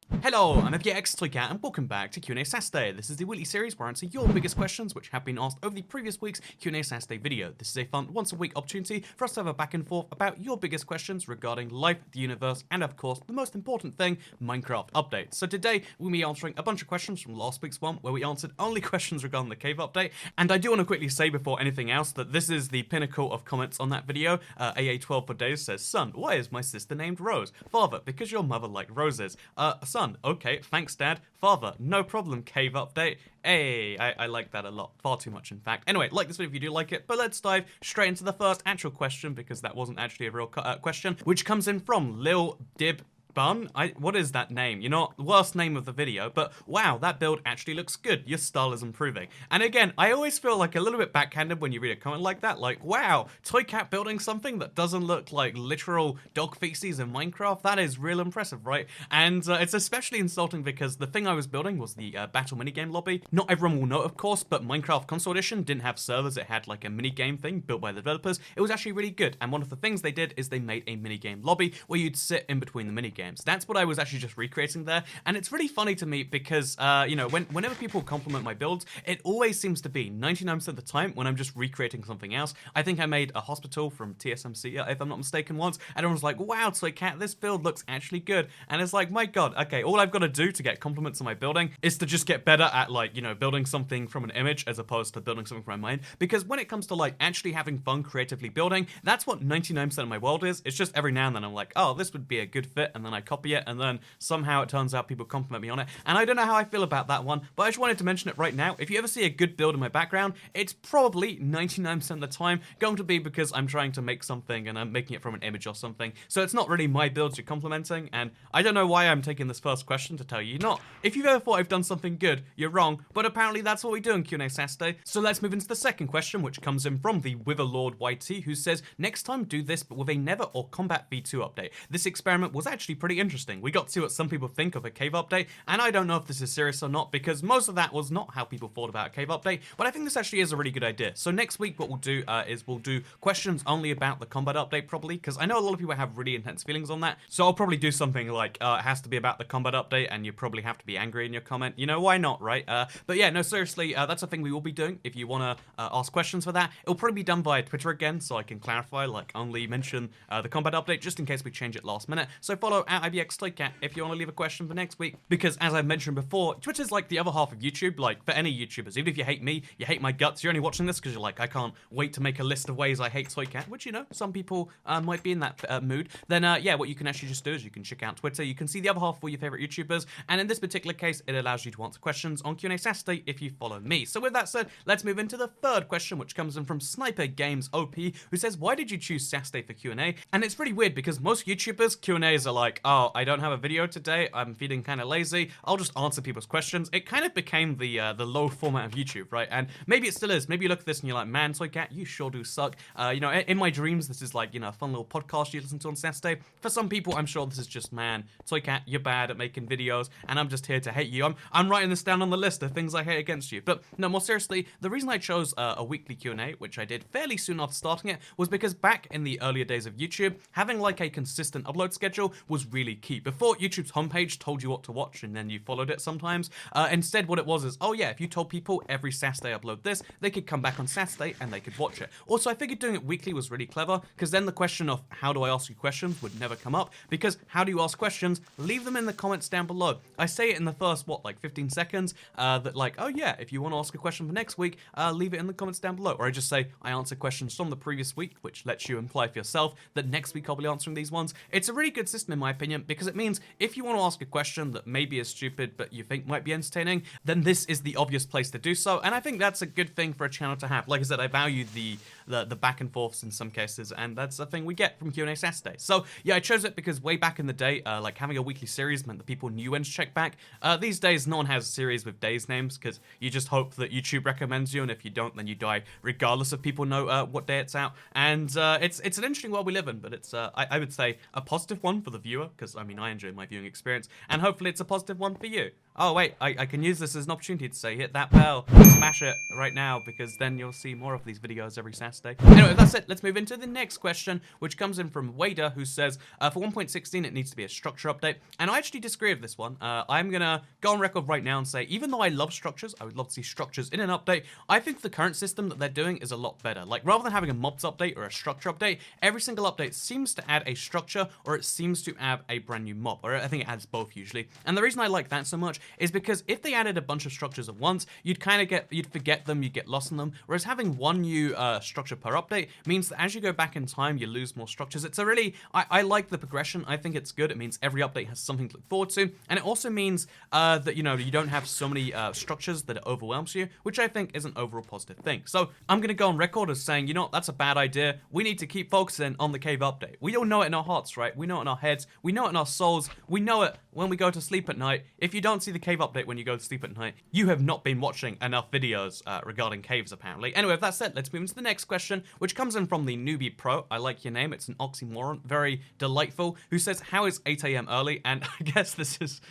Hello, I'm FGX Toycat and welcome back to QNA Saturday. This is the weekly series where I answer your biggest questions which have been asked over the previous week's QNA Saturday video. This is a fun once-a-week opportunity for us to have a back and forth about your biggest questions regarding life, the universe, and of course, the most important thing, Minecraft updates. So today, we'll be answering a bunch of questions from last week's one where we answered only questions regarding the cave update. And I do want to quickly say before anything else that this is the pinnacle of comments on that video. AA12 for days says, "Son, why is my sister named Rose? Father, because your mother liked roses. Son, okay, thanks dad. Father, no problem, cave update." Hey, I like that a lot. Far too much, in fact. Anyway, like this video if you do like it, but let's dive straight into the first actual question, because that wasn't actually a real question, which comes in from Lil Dib Bun? What is that name? You know, worst name of the video, but wow, that build actually looks good. Your style is improving. And again, I always feel like a little bit backhanded when you read a comment like that, like, wow, Toycat building something that doesn't look like literal dog feces in Minecraft? That is real impressive, right? And it's especially insulting because the thing I was building was the battle minigame lobby. Not everyone will know, of course, but Minecraft Console Edition didn't have servers. It had like a minigame thing built by the developers. It was actually really good. And one of the things they did is they made a minigame lobby where you'd sit in between the minigames. That's what I was actually just recreating there, and it's really funny to me because, you know, whenever people compliment my builds, it always seems to be 99% of the time when I'm just recreating something else. I think I made a hospital from TSMC, if I'm not mistaken, once, and everyone was like, wow, Toycat, this build looks actually good, and it's like, my god, okay, all I've got to do to get compliments on my building is to just get better at, like, you know, building something from an image as opposed to building something from my mind, because when it comes to, like, actually having fun creatively building, that's what 99% of my world is. It's just every now and then I'm like, oh, this would be a good fit, and then I copy it, and then somehow it turns out people compliment me on it, and I don't know how I feel about that one, but I just wanted to mention it right now. If you ever see a good build in my background, it's probably 99% of the time going to be because I'm trying to make something and I'm making it from an image or something, so it's not really my builds you're complimenting, and I don't know why I'm taking this first question to tell you not. If you've ever thought I've done something good, you're wrong, but apparently that's what we do in QNA Saturday. So let's move into the second question, which comes in from the Witherlord YT, who says, next time do this but with a Nether or Combat V2 update. This experiment was actually pretty interesting. We got to see what some people think of a cave update, and I don't know if this is serious or not, because most of that was not how people thought about a cave update, but I think this actually is a really good idea. So next week what we'll do is we'll do questions only about the combat update, probably, because I know a lot of people have really intense feelings on that, so I'll probably do something like, it has to be about the combat update, and you probably have to be angry in your comment. You know, why not, right? But yeah, no, seriously, that's a thing we will be doing. If you want to ask questions for that, it'll probably be done via Twitter again, so I can clarify, like, only mention the combat update, just in case we change it last minute. So follow @IBXToycat if you want to leave a question for next week, because as I've mentioned before, Twitter's like the other half of YouTube. Like, for any YouTubers, even if you hate me, you hate my guts, you're only watching this because you're like, I can't wait to make a list of ways I hate Toycat, which, you know, some people might be in that mood, then yeah, what you can actually just do is you can check out Twitter, you can see the other half of all your favorite YouTubers, and in this particular case, it allows you to answer questions on QNA Saturday if you follow me. So with that said, let's move into the third question, which comes in from Sniper Games OP, who says, why did you choose Saturday for Q&A? And it's pretty weird because most YouTubers, Q&As are like, oh, I don't have a video today, I'm feeling kind of lazy, I'll just answer people's questions. It kind of became the low format of YouTube, right? And maybe it still is. Maybe you look at this and you're like, man, Toycat, you sure do suck. You know, in my dreams, this is like, you know, a fun little podcast you listen to on Saturday. For some people, I'm sure this is just, man, Toycat, you're bad at making videos, and I'm just here to hate you. I'm writing this down on the list of things I hate against you. But no, more seriously, the reason I chose a weekly Q&A, which I did fairly soon after starting it, was because back in the earlier days of YouTube, having like a consistent upload schedule was really key. Before, YouTube's homepage told you what to watch and then you followed it sometimes. Instead, what it was is, oh yeah, if you told people every Saturday upload this, they could come back on Saturday and they could watch it. Also, I figured doing it weekly was really clever, because then the question of how do I ask you questions would never come up, because how do you ask questions? Leave them in the comments down below. I say it in the first, what, like 15 seconds, that like, oh yeah, if you want to ask a question for next week, leave it in the comments down below. Or I just say, I answer questions from the previous week, which lets you imply for yourself that next week I'll be answering these ones. It's a really good system in my opinion, because it means if you want to ask a question that maybe is stupid but you think might be entertaining, then this is the obvious place to do so, and I think that's a good thing for a channel to have. Like I said, I value the back and forths in some cases, and that's a thing we get from QNA Saturday. So yeah, I chose it because way back in the day, like having a weekly series meant that people knew when to check back. These days, no one has a series with days names, because you just hope that YouTube recommends you, and if you don't, then you die regardless of people know what day it's out. And it's an interesting world we live in, but it's I would say a positive one for the viewer, viewer, because I mean I enjoy my viewing experience, and hopefully it's a positive one for you. Oh wait, I can use this as an opportunity to say hit that bell, smash it right now, because then you'll see more of these videos every Saturday. Anyway, that's it. Let's move into the next question, which comes in from Wader, who says, for 1.16 it needs to be a structure update, and I actually disagree with this one. I'm gonna go on record right now and say, even though I love structures, I would love to see structures in an update, I think the current system that they're doing is a lot better. Like, rather than having a mobs update or a structure update, every single update seems to add a structure, or it seems to add a brand new mob, or I think it adds both usually. And the reason I like that so much is because if they added a bunch of structures at once, you'd forget them, you'd get lost in them, whereas having one new structure per update means that as you go back in time, you lose more structures. It's a really, I like the progression, I think it's good. It means every update has something to look forward to, and it also means that, you know, you don't have so many structures that it overwhelms you, which I think is an overall positive thing. So I'm gonna go on record as saying, you know what, that's a bad idea. We need to keep focusing on the cave update. We all know it in our hearts, right? We know it in our heads, we know it in our souls, we know it when we go to sleep at night. If you don't see the cave update when you go to sleep at night, you have not been watching enough videos regarding caves, apparently. Anyway, with that said, let's move into the next question, which comes in from the Newbie Pro. I like your name, it's an oxymoron, very delightful, who says, how is 8 AM early? And I guess this is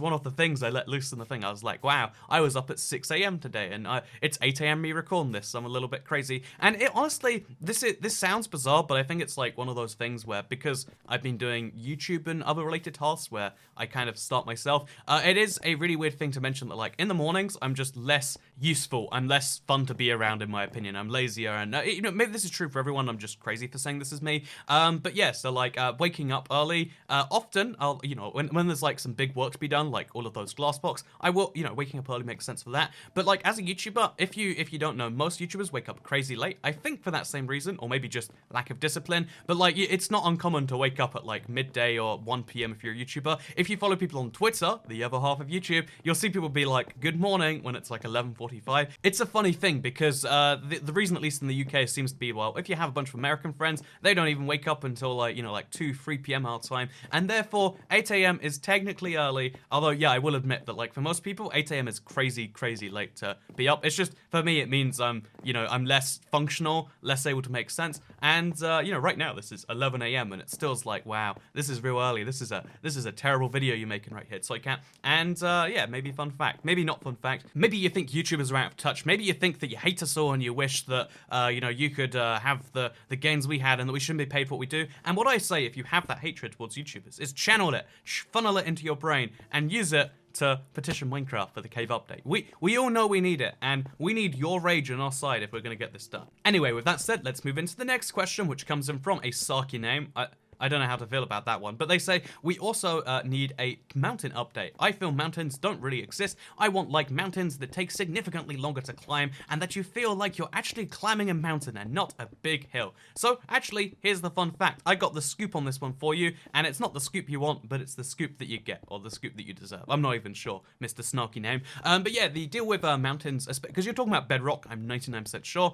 one of the things I let loose in the thing. I was like, wow, I was up at 6 AM today, and it's 8 AM me recording this, so I'm a little bit crazy. And it honestly, this sounds bizarre, but I think it's like one of those things where, because I've been doing YouTube and other related tasks where I kind of start myself, it is a really weird thing to mention that, like, in the mornings, I'm just less useful. I'm less fun to be around, in my opinion. I'm lazier, and, you know, maybe this is true for everyone. I'm just crazy for saying this is me. But yeah, so, like, waking up early, often, I'll, you know, when there's, like, some big work to be done, like all of those glass blocks, I will, you know, waking up early makes sense for that. But, like, as a YouTuber, if you don't know, most YouTubers wake up crazy late, I think for that same reason, or maybe just lack of discipline. But, like, it's not uncommon to wake up at, like, midday or 1 PM if you're a YouTuber. If you follow people on Twitter, the other half of YouTube, you'll see people be like, good morning, when it's like 11:45. It's a funny thing because the reason, at least in the UK, seems to be, well, if you have a bunch of American friends, they don't even wake up until, like, you know, like 2, 3 PM our time, and therefore 8 AM is technically early. Although, yeah, I will admit that, like, for most people, 8 AM is crazy late to be up. It's just, for me, it means you know, I'm less functional, less able to make sense, and you know, right now this is 11 AM and it still's like, wow, this is real early. This is a terrible video you're making right here. So I can't. And yeah, maybe fun fact, maybe not fun fact. Maybe you think YouTubers are out of touch. Maybe you think that you hate us all and you wish that you know, you could have the gains we had and that we shouldn't be paid for what we do. And what I say, if you have that hatred towards YouTubers, is channel it, funnel it into your brain, and use it to petition Minecraft for the cave update. We all know we need it, and we need your rage on our side if we're gonna get this done. Anyway, with that said, let's move into the next question, which comes in from a Saki name. I don't know how to feel about that one, but they say, we also need a mountain update. I feel mountains don't really exist. I want, like, mountains that take significantly longer to climb, and that you feel like you're actually climbing a mountain and not a big hill. So, actually, here's the fun fact. I got the scoop on this one for you, and it's not the scoop you want, but it's the scoop that you get, or the scoop that you deserve. I'm not even sure, Mr. Snarky name. But yeah, the deal with mountains, because you're talking about Bedrock, I'm 99% sure.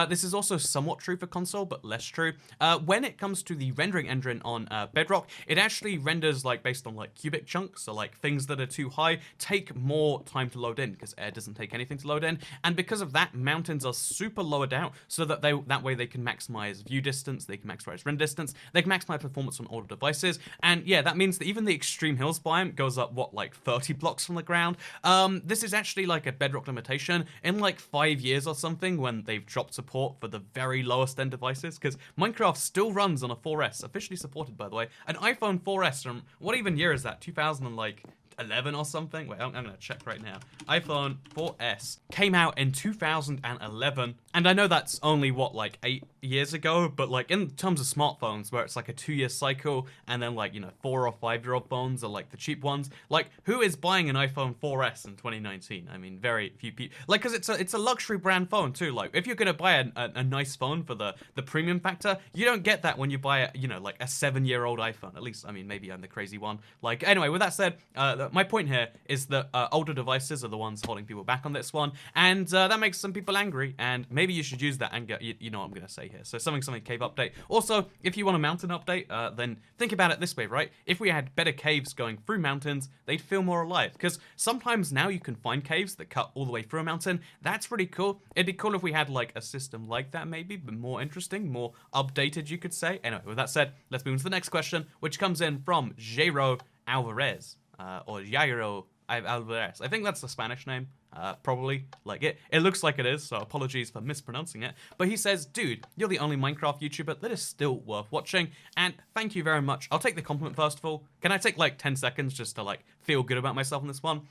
This is also somewhat true for console, but less true. When it comes to the rendering engine on Bedrock, it actually renders, like, based on, like, cubic chunks, so, like, things that are too high take more time to load in, because air doesn't take anything to load in, and because of that, mountains are super lowered out, so that that way they can maximize view distance, they can maximize render distance, they can maximize performance on older devices, and yeah, that means that even the extreme hills biome goes up, what, like 30 blocks from the ground? This is actually, like, a Bedrock limitation in, like, 5 years or something, when they've dropped support for the very lowest end devices, because Minecraft still runs on a 4S, officially supported, by the way, an iPhone 4S from, what even year is that, 2011 or something? Wait, I'm gonna check right now. iPhone 4S came out in 2011, and I know that's only, what, like 8 years ago, but, like, in terms of smartphones, where it's like a 2-year cycle, and then, like, you know, 4 or 5-year-old phones are, like, the cheap ones, like, who is buying an iPhone 4S in 2019? I mean, very few people, like, because it's a luxury brand phone, too. Like, if you're gonna buy a nice phone for the premium factor, you don't get that when you buy you know, like, a 7-year-old iPhone. At least, I mean, maybe I'm the crazy one. Like, anyway, with that said, my point here is that older devices are the ones holding people back on this one, and that makes some people angry, and maybe maybe you should use that and get, you know what I'm going to say here. So something cave update. Also, if you want a mountain update, then think about it this way, right? If we had better caves going through mountains, they'd feel more alive. Because sometimes now you can find caves that cut all the way through a mountain. That's pretty cool. It'd be cool if we had like a system like that maybe, but more interesting, more updated, you could say. Anyway, with that said, let's move on to the next question, which comes in from Jairo Alvarez, or Jairo Alvarez. I think that's the Spanish name. Probably. Like, it looks like it is, so apologies for mispronouncing it. But he says, dude, you're the only Minecraft YouTuber that is still worth watching, and thank you very much. I'll take the compliment first of all. Can I take like 10 seconds just to like feel good about myself on this one?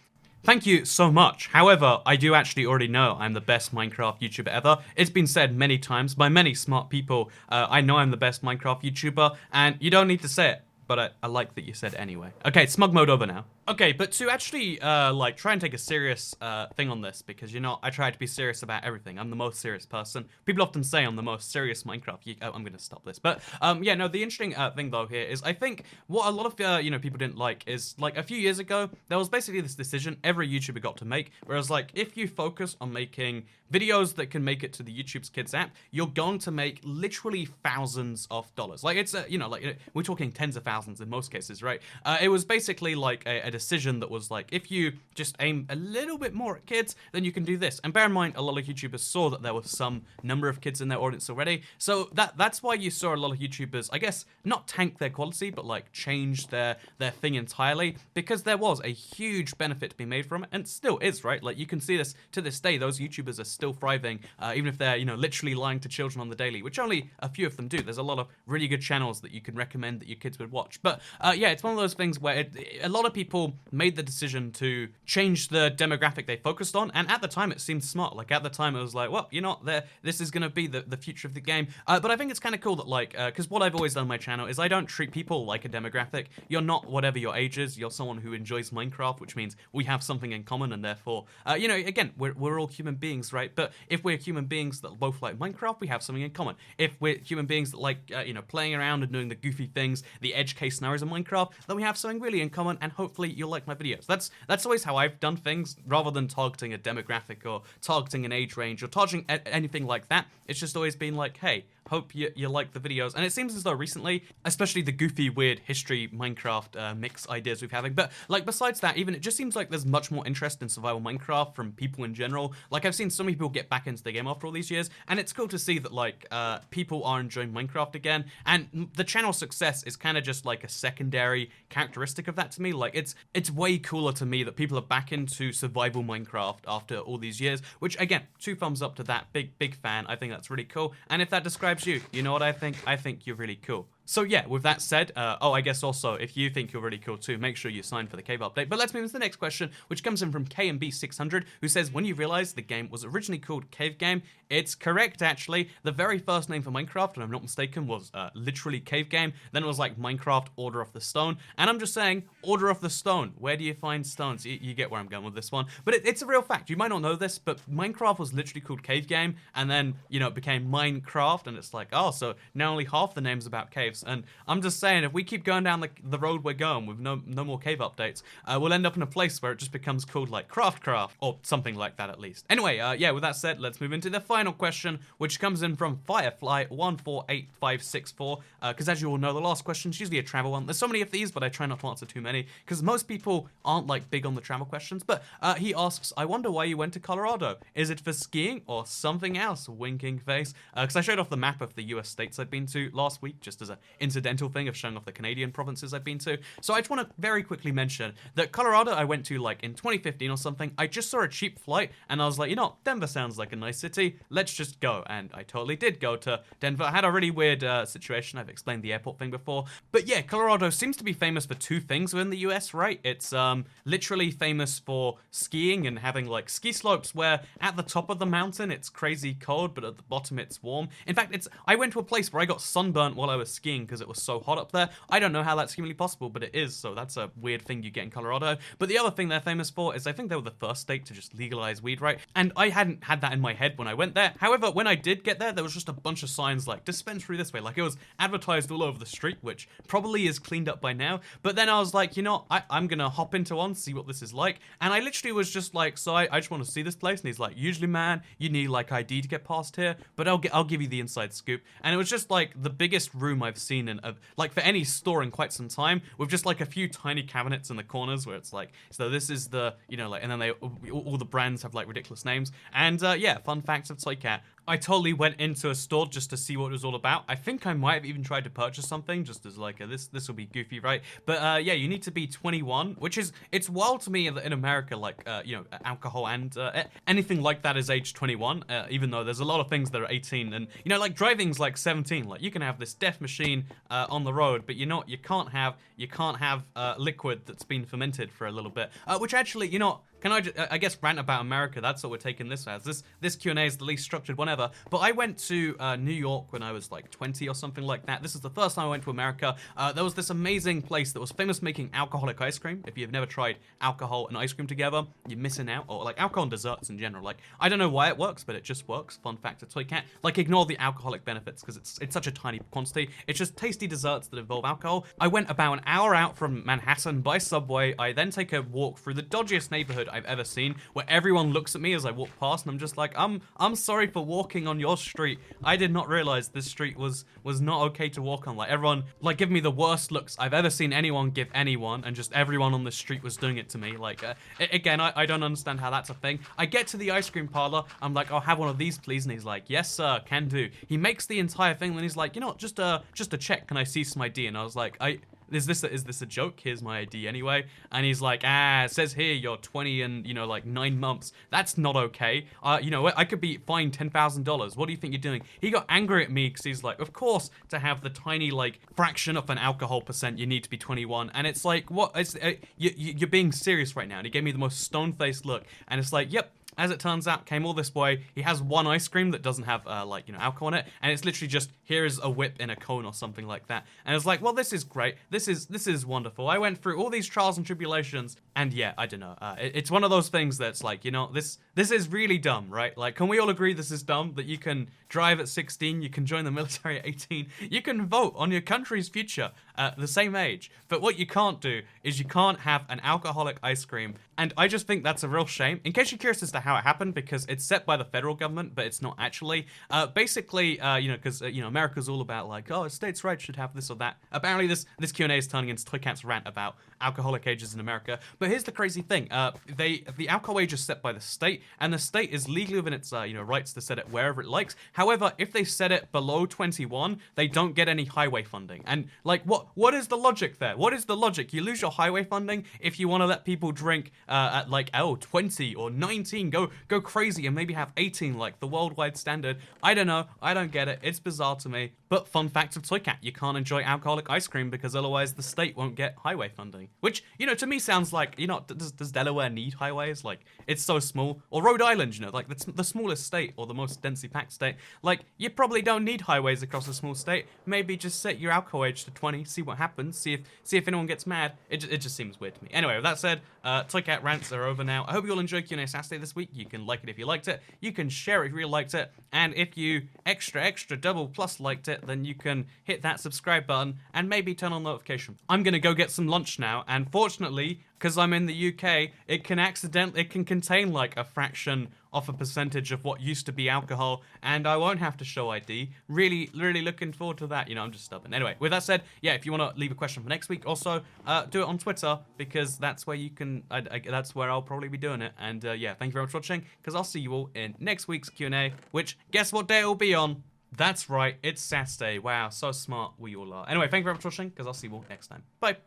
Thank you so much. However, I do actually already know I'm the best Minecraft YouTuber ever. It's been said many times by many smart people. I know I'm the best Minecraft YouTuber, and you don't need to say it, but I like that you said anyway. Okay, smug mode over now. Okay, but to actually, like, try and take a serious thing on this, because, you know, I try to be serious about everything. I'm the most serious person. People often say I'm the most serious Minecraft. Oh, I'm going to stop this. But, yeah, no, the interesting thing, though, here is I think what a lot of, you know, people didn't like is, like, a few years ago, there was basically this decision every YouTuber got to make, whereas, like, if you focus on making videos that can make it to the YouTube's Kids app, you're going to make literally thousands of dollars. Like, it's, you know, like, we're talking tens of thousands in most cases, right? It was basically, like, a decision that was like, if you just aim a little bit more at kids, then you can do this. And bear in mind, a lot of YouTubers saw that there was some number of kids in their audience already. So that's why you saw a lot of YouTubers, I guess, not tank their quality, but like change their thing entirely, because there was a huge benefit to be made from it, and still is, right? Like, you can see this to this day. Those YouTubers are still thriving, even if they're, you know, literally lying to children on the daily, which only a few of them do. There's a lot of really good channels that you can recommend that your kids would watch. But yeah, it's one of those things where a lot of people made the decision to change the demographic they focused on, and at the time it seemed smart. Like, at the time it was like, well, you know, this is going to be the future of the game. But I think it's kind of cool that, like, because what I've always done on my channel is I don't treat people like a demographic. You're not whatever your age is. You're someone who enjoys Minecraft, which means we have something in common, and therefore, you know, again, we're all human beings, right? But if we're human beings that both like Minecraft, we have something in common. If we're human beings that like, you know, playing around and doing the goofy things, the edge case scenarios of Minecraft, then we have something really in common, and hopefully you'll like my videos. That's always how I've done things, rather than targeting a demographic or targeting an age range or targeting anything like that. It's just always been like, hey, hope you like the videos. And it seems as though recently, especially the goofy, weird history Minecraft mix ideas we're having, but like besides that, even it just seems like there's much more interest in survival Minecraft from people in general. Like, I've seen so many people get back into the game after all these years, and it's cool to see that like people are enjoying Minecraft again, and the channel success is kind of just like a secondary characteristic of that to me. Like, it's way cooler to me that people are back into survival Minecraft after all these years, which again, 2 thumbs up to that. Big fan. I think that's really cool. And if that describes you, you know what I think? I think you're really cool. So yeah, with that said, oh, I guess also, if you think you're really cool too, make sure you sign for the cave update. But let's move on to the next question, which comes in from KMB600, who says, when you realize the game was originally called Cave Game, it's correct, actually. The very first name for Minecraft, if I'm not mistaken, was literally Cave Game. Then it was like Minecraft Order of the Stone. And I'm just saying, Order of the Stone. Where do you find stones? You get where I'm going with this one. But it's a real fact. You might not know this, but Minecraft was literally called Cave Game. And then, you know, it became Minecraft. And it's like, oh, so now only half the name's about caves. And I'm just saying, if we keep going down the road we're going with no more cave updates, we'll end up in a place where it just becomes called like Craft, or something like that at least. Anyway, yeah, with that said, let's move into the final question, which comes in from Firefly148564, because as you all know, the last question is usually a travel one. There's so many of these, but I try not to answer too many, because most people aren't like big on the travel questions. But he asks, I wonder why you went to Colorado. Is it for skiing or something else? Winking face. Because I showed off the map of the US states I'd been to last week, just as an incidental thing of showing off the Canadian provinces I've been to. So I just want to very quickly mention that Colorado I went to like in 2015 or something. I just saw a cheap flight and I was like, you know, Denver sounds like a nice city. Let's just go. And I totally did go to Denver. I had a really weird situation. I've explained the airport thing before. But yeah, Colorado seems to be famous for 2 things within the US, right? It's literally famous for skiing and having like ski slopes where at the top of the mountain it's crazy cold, but at the bottom it's warm. In fact, I went to a place where I got sunburnt while I was skiing skiing because it was so hot up there. I don't know how that's humanly possible, but it is, so that's a weird thing you get in Colorado. But the other thing they're famous for is I think they were the first state to just legalize weed, right? And I hadn't had that in my head when I went there. However, when I did get there was just a bunch of signs like dispensary this way. Like it was advertised all over the street, which probably is cleaned up by now. But then I was like, you know, I'm gonna hop into one, see what this is like. And I literally was just like, so I just want to see this place. And he's like, usually, man, you need like ID to get past here, but I'll give you the inside scoop. And it was just like the biggest room I've seen in like for any store in quite some time, with just like a few tiny cabinets in the corners where it's like, so this is the, you know, like, and then all the brands have like ridiculous names. And yeah, fun facts of Toycat. I totally went into a store just to see what it was all about. I think I might have even tried to purchase something just as like this will be goofy, right? But yeah, you need to be 21, which is, it's wild to me that in America, like you know, alcohol and anything like that is age 21, even though there's a lot of things that are 18, and you know, like driving's like 17. Like you can have this death machine on the road, but you know, you can't have liquid that's been fermented for a little bit, which actually, you know, can I guess rant about America? That's what we're taking this as. This Q&A is the least structured one ever. But I went to New York when I was like 20 or something like that. This is the first time I went to America. There was this amazing place that was famous making alcoholic ice cream. If you've never tried alcohol and ice cream together, you're missing out. Or like alcohol and desserts in general. Like, I don't know why it works, but it just works. Fun fact of Toycat. Like, ignore the alcoholic benefits because it's such a tiny quantity. It's just tasty desserts that involve alcohol. I went about an hour out from Manhattan by subway. I then take a walk through the dodgiest neighborhood I've ever seen, where everyone looks at me as I walk past, and I'm just like, I'm sorry for walking on your street. I did not realize this street was not okay to walk on. Like everyone like giving me the worst looks I've ever seen anyone give anyone, and just everyone on the street was doing it to me. Like again, I don't understand how that's a thing. I get to the ice cream parlor, I'm like, I'll have one of these please, and he's like, yes sir, can do. He makes the entire thing, then he's like, you know what, just a check, can I see some ID? And I was like, is this a joke? Here's my ID anyway. And he's like, it says here you're 20 and, you know, like 9 months. That's not okay. You know, I could be fined $10,000. What do you think you're doing? He got angry at me because he's like, of course, to have the tiny, like, fraction of an alcohol percent, you need to be 21. And it's like, what? You're being serious right now. And he gave me the most stone-faced look. And it's like, yep. As it turns out, came all this way. He has one ice cream that doesn't have, like, you know, alcohol in it, and it's literally just, here is a whip in a cone or something like that. And it's like, well, this is great. This is wonderful. I went through all these trials and tribulations, and yeah, I don't know. It's one of those things that's like, you know, this is really dumb, right? Like, can we all agree this is dumb? That you can drive at 16, you can join the military at 18, you can vote on your country's future at the same age. But what you can't do is you can't have an alcoholic ice cream. And I just think that's a real shame. In case you're curious as to how it happened, because it's set by the federal government, but it's not actually. Basically, you know, because, you know, America's all about like, oh, states' rights should have this or that. Apparently this Q&A is turning into Toycat's rant about alcoholic ages in America. But here's the crazy thing. The alcohol age is set by the state, and the state is legally within its, you know, rights to set it wherever it likes. However, if they set it below 21, they don't get any highway funding. And like, what is the logic there? What is the logic? You lose your highway funding if you want to let people drink at like 20 or 19, go crazy, and maybe have 18 like the worldwide standard. I don't know. I don't get it. It's bizarre to me. But fun fact of Toycat, you can't enjoy alcoholic ice cream because otherwise the state won't get highway funding. Which, you know, to me sounds like, you know, does Delaware need highways? Like, it's so small. Or Rhode Island, you know, like the smallest state or the most densely packed state. Like, you probably don't need highways across a small state. Maybe just set your alcohol age to 20, see what happens, see if anyone gets mad. It just seems weird to me. Anyway, with that said, Toycat rants are over now. I hope you all enjoyed QNA Saturday this week. You can like it if you liked it. You can share it if you really liked it. And if you extra double plus liked it, then you can hit that subscribe button and maybe turn on notification. I'm gonna go get some lunch now, and fortunately, because I'm in the UK, it can contain like a fraction of a percentage of what used to be alcohol, and I won't have to show ID. Really looking forward to that. You know, I'm just stubborn. Anyway, with that said, yeah, if you want to leave a question for next week, also do it on Twitter, because that's where you can. That's where I'll probably be doing it. And yeah, thank you very much for watching, because I'll see you all in next week's Q&A. Which, guess what day it will be on? That's right, it's Saturday. Wow, so smart we all are. Anyway, thank you very much for watching, because I'll see you all next time. Bye.